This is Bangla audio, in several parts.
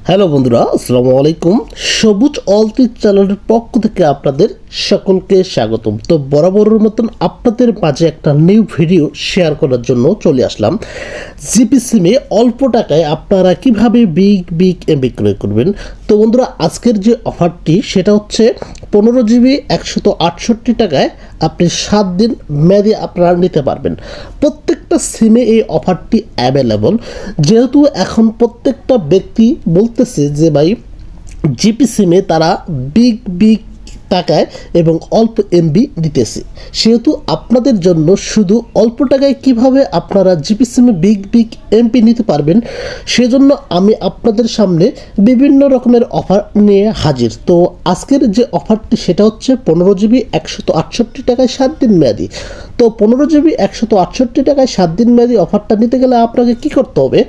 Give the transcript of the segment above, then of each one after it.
হ্যালো বন্ধুরা, আসসালামু আলাইকুম। সবুজ অলটির চ্যানেলের পক্ষ থেকে আপনাদের সকলকে স্বাগতম। তো বরাবরের মতন আপনাদের মাঝে একটা নিউ ভিডিও শেয়ার করার জন্য চলে আসলাম। জিপি সিমে অল্প টাকায় আপনারা কিভাবে বিগ এমবি ক্রয় করবেন। তো বন্ধুরা, আজকের যে অফারটি সেটা হচ্ছে 15 জিবি 168 টাকায় আপনি 7 দিন মেয়াদি আপনারা নিতে পারবেন। প্রত্যেকটা সিমে এই অফারটি অ্যাভেলেবল, যেহেতু এখন প্রত্যেকটা ব্যক্তি বলতেছে যে ভাই জিপি সিমে তারা বিগ টাকায় এবং অল্প এমবি দিতেছে, সেহেতু আপনাদের জন্য শুধু অল্প টাকায় কিভাবে আপনারা জিপি সিমে বিগ এমবি নিতে পারবেন সেজন্য আমি আপনাদের সামনে বিভিন্ন রকমের অফার নিয়ে হাজির। তো আজকের যে অফারটি সেটা হচ্ছে 15 জিবি 168 টাকায় 7 দিন মেয়াদি। তো 15 জিবি 168 টাকায় 7 দিন মেয়াদি অফারটা নিতে গেলে আপনাকে কি করতে হবে,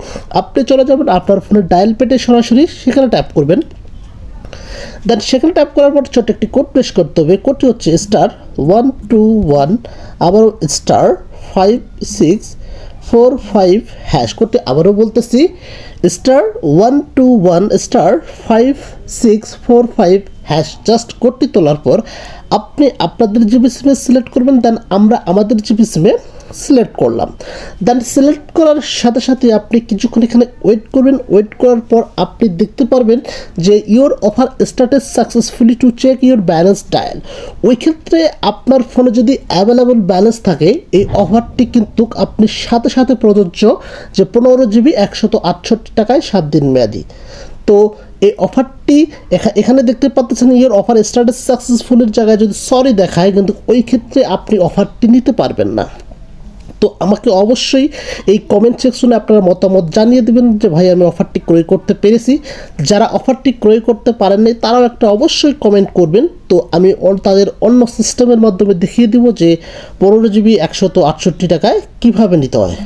আপনি চলে যাবেন আপনার ফোনের ডায়াল প্যাডে, সরাসরি সেখানে ট্যাপ করবেন। দেন সেখানে ট্যাপ করার পর ছোট্ট একটি কোড প্রেস করতে হবে। কোডটি হচ্ছে *121, আবারও *5645#। কোডটি আবারও বলতেছি *121 *5645#। জাস্ট কোডটি তোলার পর আপনি আপনাদের জিপি সিমে সিলেক্ট করবেন। দেন আমরা আমাদের জিপি সিমে সিলেক্ট করলাম। দেন সিলেক্ট করার সাথে সাথে আপনি কিছুক্ষণ এখানে ওয়েট করবেন। ওয়েট করার পর আপনি দেখতে পারবেন যে your offer started successfully to check your balance dial. ওই ক্ষেত্রে আপনার ফোনে যদি অ্যাভেলেবল ব্যালেন্স থাকে এই অফারটি কিন্তু আপনি সাথে সাথে প্রযোজ্য, যে 15 জিবি 168 টাকায় 7 দিন মেয়াদি। তো এই অফারটি এখানে দেখতে পাচ্ছেন ইওর অফার স্টার্টেড সাকসেসফুলের জায়গায় যদি সরি দেখায়, কিন্তু ওই ক্ষেত্রে আপনি অফারটি নিতে পারবেন না। তো আমাকে অবশ্যই এই কমেন্ট সেকশনে আপনারা মতামত জানিয়ে দেবেন যে ভাই আমি অফারটি ক্রয় করতে পেরেছি। যারা অফারটি ক্রয় করতে পারেন নাই তারাও একটা অবশ্যই কমেন্ট করবেন। তো আমি তাদের অন্য সিস্টেমের মাধ্যমে দেখিয়ে দেবো যে 15 জিবি 168 টাকায় কীভাবে নিতে হয়।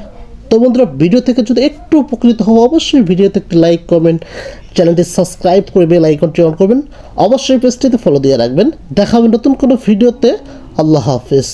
তো বন্ধুরা, ভিডিও থেকে যদি একটু উপকৃত হবো অবশ্যই ভিডিওতে একটি লাইক, কমেন্ট, চ্যানেলটি সাবস্ক্রাইব করে বেল আইকনটি অন করবেন। অবশ্যই পেজটিতে ফলো দিয়ে রাখবেন। দেখা হবে নতুন কোনো ভিডিওতে। আল্লাহ হাফেজ।